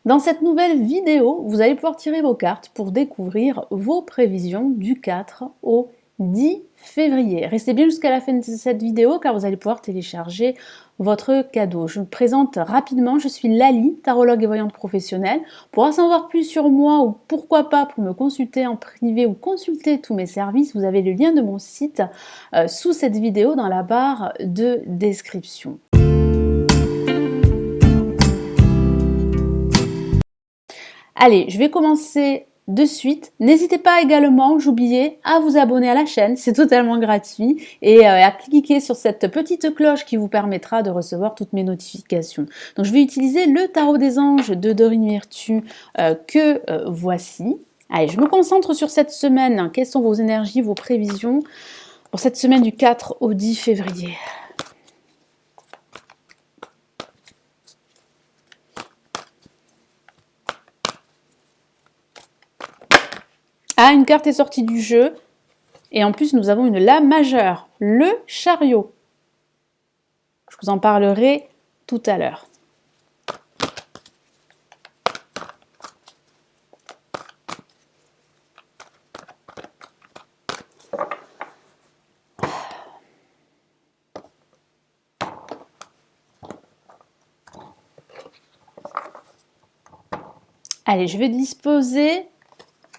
Dans cette nouvelle vidéo, vous allez pouvoir tirer vos cartes pour découvrir vos prévisions du 4 au 10 février. Restez bien jusqu'à la fin de cette vidéo car vous allez pouvoir télécharger votre cadeau. Je me présente rapidement, je suis Lali, tarologue et voyante professionnelle. Pour en savoir plus sur moi ou pourquoi pas pour me consulter en privé ou consulter tous mes services, vous avez le lien de mon site sous cette vidéo dans la barre de description. Allez, je vais commencer de suite. N'hésitez pas également, j'oubliais, à vous abonner à la chaîne, c'est totalement gratuit, et à cliquer sur cette petite cloche qui vous permettra de recevoir toutes mes notifications. Donc je vais utiliser le tarot des anges de Dorine Virtue que voici. Allez, je me concentre sur cette semaine. Quelles sont vos énergies, vos prévisions pour cette semaine du 4 au 10 février? Ah, une carte est sortie du jeu. Et en plus, nous avons une lame majeure, le chariot. Je vous en parlerai tout à l'heure. Allez, je vais disposer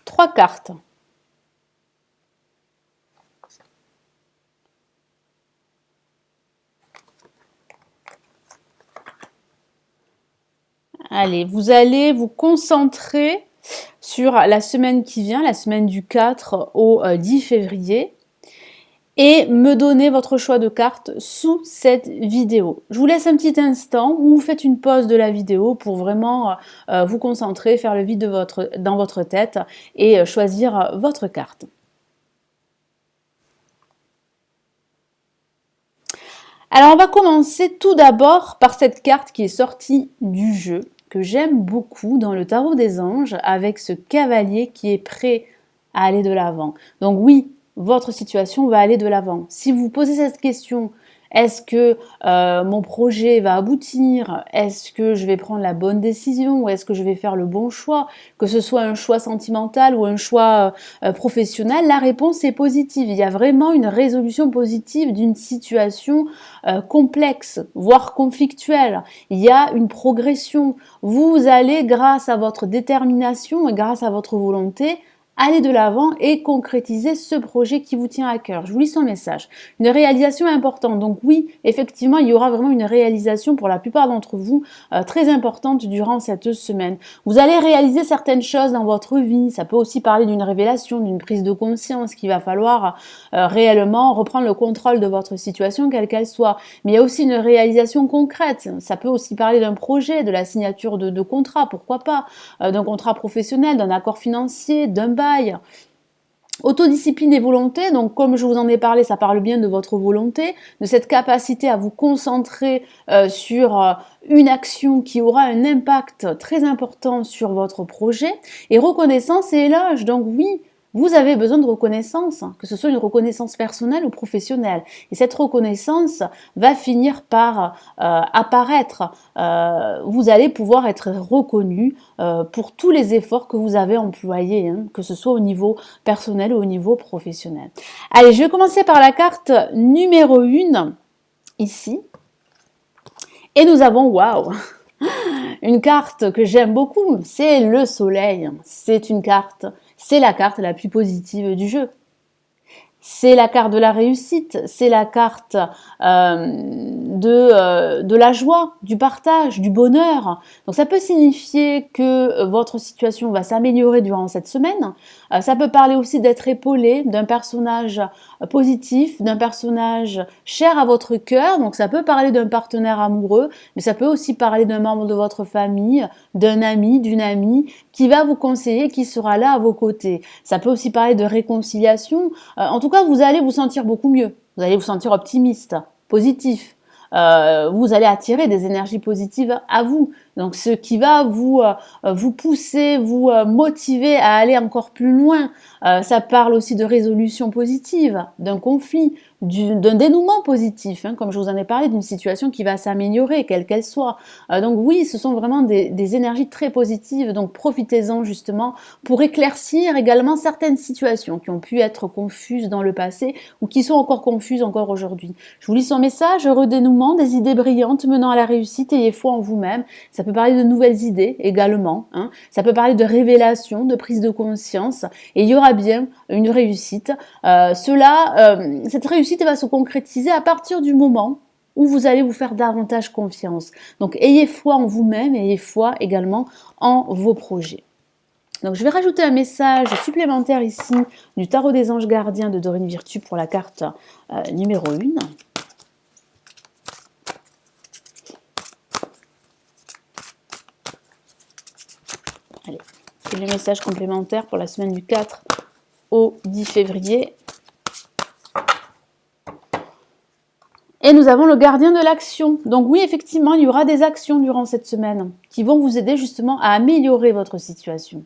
3 cartes. Allez, vous allez vous concentrer sur la semaine qui vient, la semaine du 4 au 10 février, et me donner votre choix de cartes sous cette vidéo. Je vous laisse un petit instant où vous faites une pause de la vidéo pour vraiment vous concentrer, faire le vide dans votre tête et choisir votre carte. Alors on va commencer tout d'abord par cette carte qui est sortie du jeu, que j'aime beaucoup dans le tarot des anges, avec ce cavalier qui est prêt à aller de l'avant. Donc oui, votre situation va aller de l'avant. Si vous posez cette question, est-ce que mon projet va aboutir? Est-ce que je vais prendre la bonne décision? Ou est-ce que je vais faire le bon choix? Que ce soit un choix sentimental ou un choix professionnel, la réponse est positive. Il y a vraiment une résolution positive d'une situation complexe, voire conflictuelle. Il y a une progression. Vous allez, grâce à votre détermination et grâce à votre volonté, aller de l'avant et concrétiser ce projet qui vous tient à cœur. Je vous lis son message. Une réalisation importante. Donc oui, effectivement, il y aura vraiment une réalisation pour la plupart d'entre vous très importante durant cette semaine. Vous allez réaliser certaines choses dans votre vie. Ça peut aussi parler d'une révélation, d'une prise de conscience qu'il va falloir réellement reprendre le contrôle de votre situation, quelle qu'elle soit. Mais il y a aussi une réalisation concrète. Ça peut aussi parler d'un projet, de la signature de contrat, pourquoi pas, d'un contrat professionnel, d'un accord financier, d'un bail. Autodiscipline et volonté, donc comme je vous en ai parlé, ça parle bien de votre volonté, de cette capacité à vous concentrer sur une action qui aura un impact très important sur votre projet, et reconnaissance et éloge. Donc oui, vous avez besoin de reconnaissance, que ce soit une reconnaissance personnelle ou professionnelle. Et cette reconnaissance va finir par apparaître. Vous allez pouvoir être reconnu pour tous les efforts que vous avez employés, hein, que ce soit au niveau personnel ou au niveau professionnel. Allez, je vais commencer par la carte numéro 1, ici. Et nous avons, waouh, une carte que j'aime beaucoup, c'est le soleil. C'est la carte la plus positive du jeu. C'est la carte de la réussite, c'est la carte de la joie, du partage, du bonheur. Donc ça peut signifier que votre situation va s'améliorer durant cette semaine. Ça peut parler aussi d'être épaulé d'un personnage positif, d'un personnage cher à votre cœur. Donc ça peut parler d'un partenaire amoureux, mais ça peut aussi parler d'un membre de votre famille, d'un ami, d'une amie qui va vous conseiller, qui sera là à vos côtés. Ça peut aussi parler de réconciliation. En tout cas, vous allez vous sentir beaucoup mieux. Vous allez vous sentir optimiste, positif. Vous allez attirer des énergies positives à vous. Donc, ce qui va vous pousser, vous motiver à aller encore plus loin. Ça parle aussi de résolution positive, d'un conflit, d'un dénouement positif, hein, comme je vous en ai parlé, d'une situation qui va s'améliorer, quelle qu'elle soit. Donc oui, ce sont vraiment des énergies très positives, donc profitez-en justement pour éclaircir également certaines situations qui ont pu être confuses dans le passé ou qui sont encore confuses encore aujourd'hui. Je vous lis son message: heureux dénouement, des idées brillantes menant à la réussite, ayez foi en vous-même. Ça peut parler de nouvelles idées également, hein. Ça peut parler de révélation, de prise de conscience, et il y aura bien une réussite. Cette réussite va se concrétiser à partir du moment où vous allez vous faire davantage confiance. Donc ayez foi en vous-même et ayez foi également en vos projets. Donc je vais rajouter un message supplémentaire ici du tarot des anges gardiens de Dorine Virtue pour la carte numéro 1. Allez, c'est le message complémentaire pour la semaine du 4 au 10 février. Et nous avons le gardien de l'action. Donc oui, effectivement, il y aura des actions durant cette semaine qui vont vous aider justement à améliorer votre situation.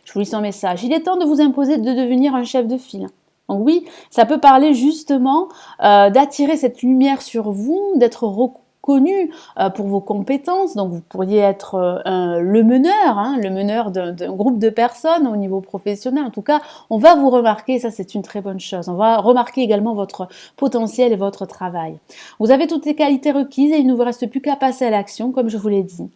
Je vous lis son message. Il est temps de vous imposer de devenir un chef de file. Donc oui, ça peut parler justement d'attirer cette lumière sur vous, d'être reconnu pour vos compétences. Donc vous pourriez être le meneur d'un groupe de personnes au niveau professionnel. En tout cas, on va vous remarquer, ça c'est une très bonne chose. On va remarquer également votre potentiel et votre travail. Vous avez toutes les qualités requises et il ne vous reste plus qu'à passer à l'action, comme je vous l'ai dit.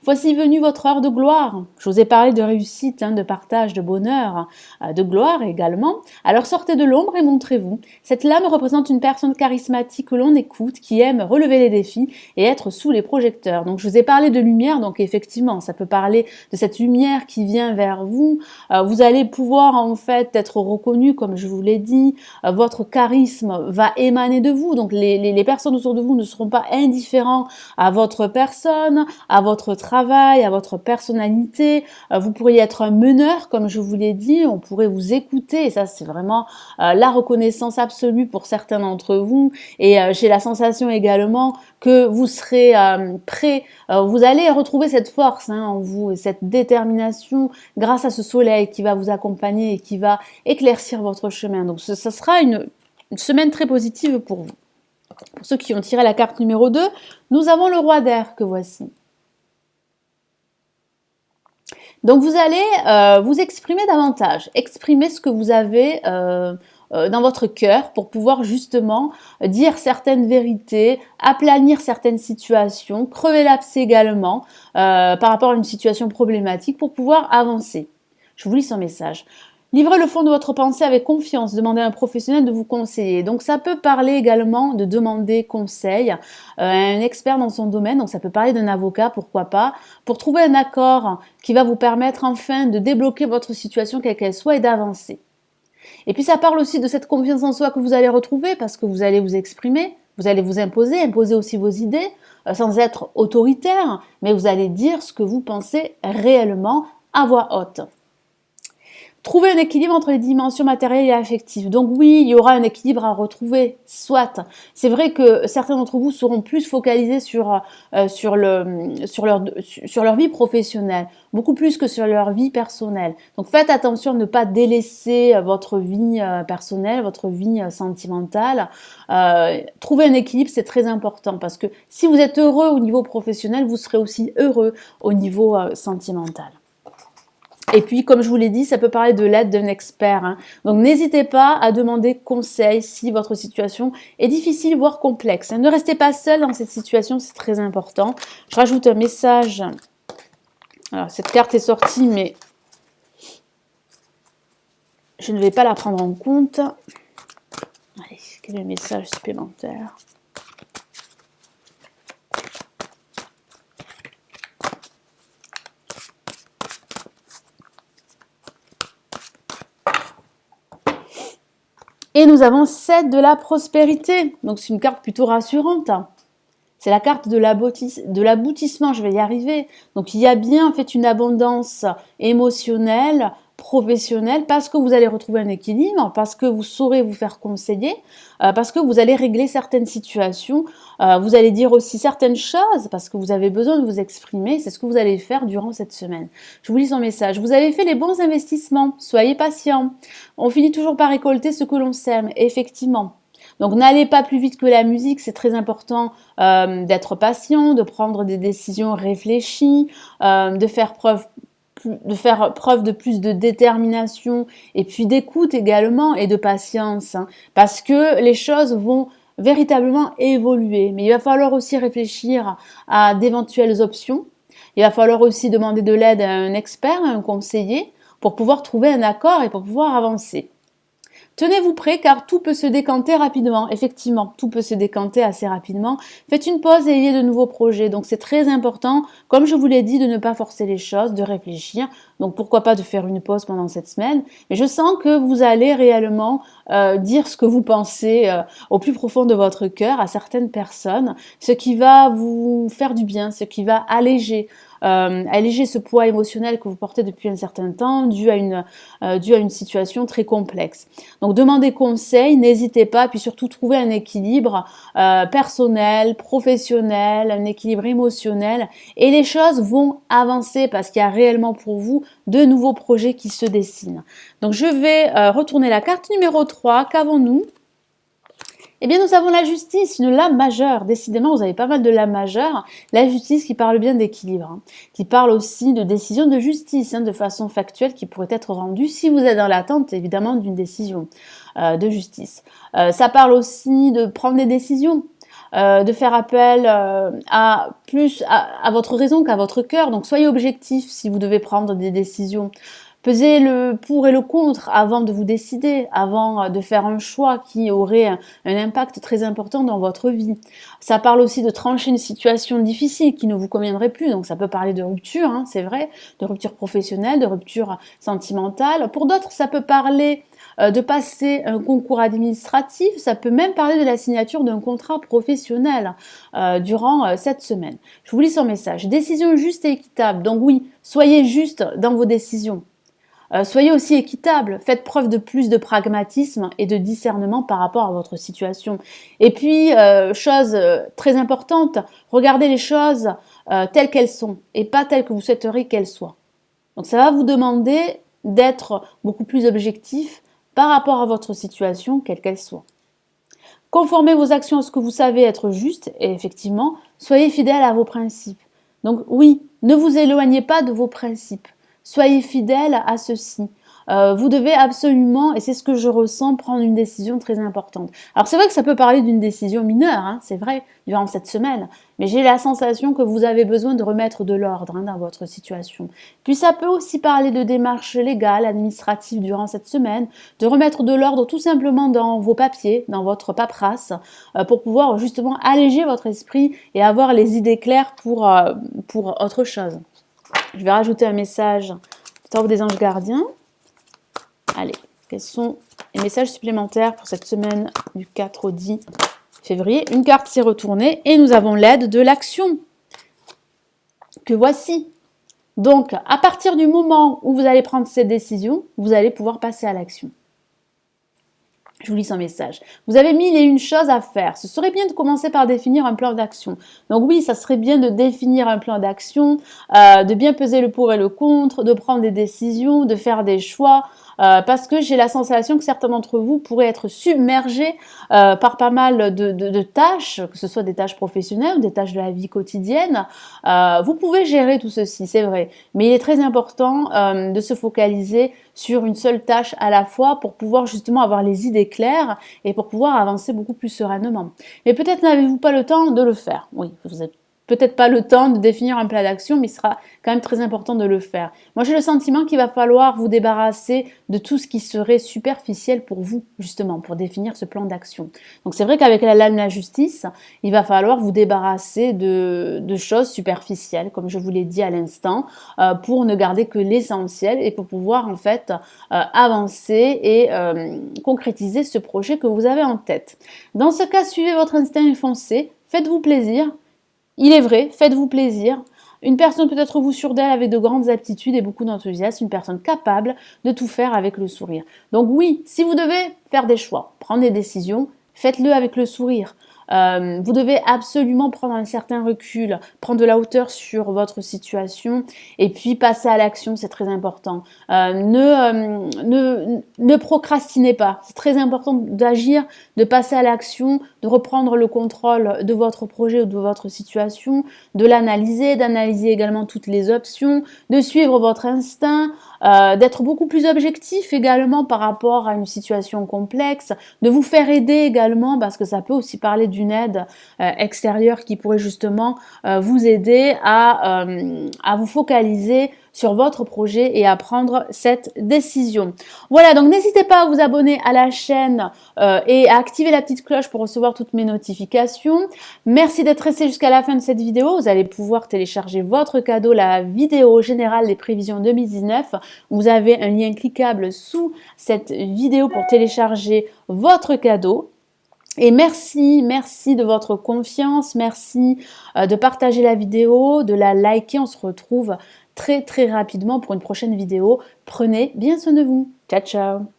Voici venue votre heure de gloire. Je vous ai parlé de réussite, de partage, de bonheur, de gloire également. Alors sortez de l'ombre et montrez-vous. Cette lame représente une personne charismatique que l'on écoute, qui aime relever les défis et être sous les projecteurs. Donc je vous ai parlé de lumière, donc effectivement, ça peut parler de cette lumière qui vient vers vous. Vous allez pouvoir en fait être reconnu, comme je vous l'ai dit. Votre charisme va émaner de vous. Donc les personnes autour de vous ne seront pas indifférents à votre personne, à votre travail, à votre personnalité. Vous pourriez être un meneur, comme je vous l'ai dit. On pourrait vous écouter. Et ça, c'est vraiment la reconnaissance absolue pour certains d'entre vous. Et j'ai la sensation également que vous serez prêt, vous allez retrouver cette force en vous et cette détermination grâce à ce soleil qui va vous accompagner et qui va éclaircir votre chemin. Donc ce sera une semaine très positive pour vous. Pour ceux qui ont tiré la carte numéro 2, nous avons le roi d'air que voici. Donc vous allez vous exprimer davantage, exprimer ce que vous avez dans votre cœur pour pouvoir justement dire certaines vérités, aplanir certaines situations, crever l'abcès également par rapport à une situation problématique pour pouvoir avancer. Je vous lis son message. Livrez le fond de votre pensée avec confiance, demandez à un professionnel de vous conseiller. Donc ça peut parler également de demander conseil à un expert dans son domaine, donc ça peut parler d'un avocat, pourquoi pas, pour trouver un accord qui va vous permettre enfin de débloquer votre situation quelle qu'elle soit et d'avancer. Et puis ça parle aussi de cette confiance en soi que vous allez retrouver parce que vous allez vous exprimer, vous allez vous imposer aussi vos idées sans être autoritaire, mais vous allez dire ce que vous pensez réellement à voix haute. Trouver un équilibre entre les dimensions matérielles et affectives. Donc oui, il y aura un équilibre à retrouver, soit. C'est vrai que certains d'entre vous seront plus focalisés sur leur vie professionnelle, beaucoup plus que sur leur vie personnelle. Donc faites attention à ne pas délaisser votre vie personnelle, votre vie sentimentale. Trouver un équilibre, c'est très important parce que si vous êtes heureux au niveau professionnel, vous serez aussi heureux au niveau sentimental. Et puis, comme je vous l'ai dit, ça peut parler de l'aide d'un expert. Donc, n'hésitez pas à demander conseil si votre situation est difficile, voire complexe. Ne restez pas seul dans cette situation, c'est très important. Je rajoute un message. Alors, cette carte est sortie, mais je ne vais pas la prendre en compte. Allez, quel est le message supplémentaire ? Et nous avons 7 de la prospérité. Donc c'est une carte plutôt rassurante. C'est la carte de l'aboutissement, je vais y arriver. Donc il y a bien en fait une abondance émotionnelle, professionnel, parce que vous allez retrouver un équilibre, parce que vous saurez vous faire conseiller, parce que vous allez régler certaines situations, vous allez dire aussi certaines choses, parce que vous avez besoin de vous exprimer, c'est ce que vous allez faire durant cette semaine. Je vous lis son message. Vous avez fait les bons investissements, soyez patient. On finit toujours par récolter ce que l'on sème, effectivement. Donc n'allez pas plus vite que la musique, c'est très important d'être patient, de prendre des décisions réfléchies, de faire preuve de plus de détermination et puis d'écoute également et de patience, hein, parce que les choses vont véritablement évoluer. Mais il va falloir aussi réfléchir à d'éventuelles options. Il va falloir aussi demander de l'aide à un expert, à un conseiller, pour pouvoir trouver un accord et pour pouvoir avancer. Tenez-vous prêt car tout peut se décanter rapidement. Effectivement, tout peut se décanter assez rapidement. Faites une pause et ayez de nouveaux projets. Donc c'est très important, comme je vous l'ai dit, de ne pas forcer les choses, de réfléchir. Donc pourquoi pas de faire une pause pendant cette semaine. Mais je sens que vous allez réellement dire ce que vous pensez au plus profond de votre cœur à certaines personnes, ce qui va vous faire du bien, ce qui va alléger ce poids émotionnel que vous portez depuis un certain temps dû à une situation très complexe. Donc demandez conseil, n'hésitez pas, puis surtout trouver un équilibre personnel, professionnel, un équilibre émotionnel et les choses vont avancer parce qu'il y a réellement pour vous de nouveaux projets qui se dessinent. Donc je vais retourner la carte numéro 3, qu'avons-nous ? Eh bien, nous avons la justice, une lame majeure. Décidément, vous avez pas mal de lames majeures. La justice qui parle bien d'équilibre, hein, qui parle aussi de décision de justice, hein, de façon factuelle, qui pourrait être rendue si vous êtes dans l'attente, évidemment, d'une décision de justice. Ça parle aussi de prendre des décisions, de faire appel à votre raison qu'à votre cœur. Donc, soyez objectif si vous devez prendre des décisions. Pesez le pour et le contre avant de vous décider, avant de faire un choix qui aurait un impact très important dans votre vie. Ça parle aussi de trancher une situation difficile qui ne vous conviendrait plus, donc ça peut parler de rupture, hein, c'est vrai, de rupture professionnelle, de rupture sentimentale. Pour d'autres, ça peut parler de passer un concours administratif, ça peut même parler de la signature d'un contrat professionnel durant cette semaine. Je vous lis son message. Décision juste et équitable. Donc oui, soyez juste dans vos décisions. Soyez aussi équitable, faites preuve de plus de pragmatisme et de discernement par rapport à votre situation. Et puis, chose très importante, regardez les choses telles qu'elles sont et pas telles que vous souhaiteriez qu'elles soient. Donc ça va vous demander d'être beaucoup plus objectif par rapport à votre situation, quelle qu'elle soit. Conformez vos actions à ce que vous savez être juste et effectivement, soyez fidèle à vos principes. Donc oui, ne vous éloignez pas de vos principes. Soyez fidèle à ceci. Vous devez absolument, et c'est ce que je ressens, prendre une décision très importante. Alors c'est vrai que ça peut parler d'une décision mineure, hein, c'est vrai, durant cette semaine, mais j'ai la sensation que vous avez besoin de remettre de l'ordre hein, dans votre situation. Puis ça peut aussi parler de démarches légales, administratives durant cette semaine, de remettre de l'ordre tout simplement dans vos papiers, dans votre paperasse, pour pouvoir justement alléger votre esprit et avoir les idées claires pour autre chose. Je vais rajouter un message du tarot des anges gardiens. Allez, quels sont les messages supplémentaires pour cette semaine du 4 au 10 février? Une carte s'est retournée et nous avons l'aide de l'action. Que voici. Donc, à partir du moment où vous allez prendre cette décision, vous allez pouvoir passer à l'action. Je vous lis son message. Vous avez 1001 choses à faire. Ce serait bien de commencer par définir un plan d'action. Donc oui, ça serait bien de définir un plan d'action, de bien peser le pour et le contre, de prendre des décisions, de faire des choix, parce que j'ai la sensation que certains d'entre vous pourraient être submergés par pas mal de tâches, que ce soit des tâches professionnelles ou des tâches de la vie quotidienne. Vous pouvez gérer tout ceci, c'est vrai, mais il est très important de se focaliser sur une seule tâche à la fois pour pouvoir justement avoir les idées claires et pour pouvoir avancer beaucoup plus sereinement. Mais peut-être n'avez-vous pas le temps de le faire. Oui, vous n'avez peut-être pas le temps de définir un plan d'action, mais il sera quand même très important de le faire. Moi, j'ai le sentiment qu'il va falloir vous débarrasser de tout ce qui serait superficiel pour vous, justement, pour définir ce plan d'action. Donc, c'est vrai qu'avec la lame de la justice, il va falloir vous débarrasser de choses superficielles, comme je vous l'ai dit à l'instant, pour ne garder que l'essentiel et pour pouvoir, en fait, avancer et concrétiser ce projet que vous avez en tête. Dans ce cas, suivez votre instinct et foncez, faites-vous plaisir. Il est vrai, faites-vous plaisir. Une personne peut-être vous sûre d'elle avec de grandes aptitudes et beaucoup d'enthousiasme, une personne capable de tout faire avec le sourire. Donc oui, si vous devez faire des choix, prendre des décisions, faites-le avec le sourire. Vous devez absolument prendre un certain recul, prendre de la hauteur sur votre situation et puis passer à l'action, c'est très important. Ne procrastinez pas, c'est très important d'agir, de passer à l'action, de reprendre le contrôle de votre projet ou de votre situation, de l'analyser, d'analyser également toutes les options, de suivre votre instinct, d'être beaucoup plus objectif également par rapport à une situation complexe, de vous faire aider également parce que ça peut aussi parler d'une aide extérieure qui pourrait justement vous aider à vous focaliser sur votre projet et à prendre cette décision. Voilà, donc n'hésitez pas à vous abonner à la chaîne et à activer la petite cloche pour recevoir toutes mes notifications. Merci d'être resté jusqu'à la fin de cette vidéo. Vous allez pouvoir télécharger votre cadeau, la vidéo générale des prévisions 2019. Vous avez un lien cliquable sous cette vidéo pour télécharger votre cadeau. Et merci de votre confiance, merci de partager la vidéo, de la liker. On se retrouve très rapidement pour une prochaine vidéo. Prenez bien soin de vous. Ciao, ciao!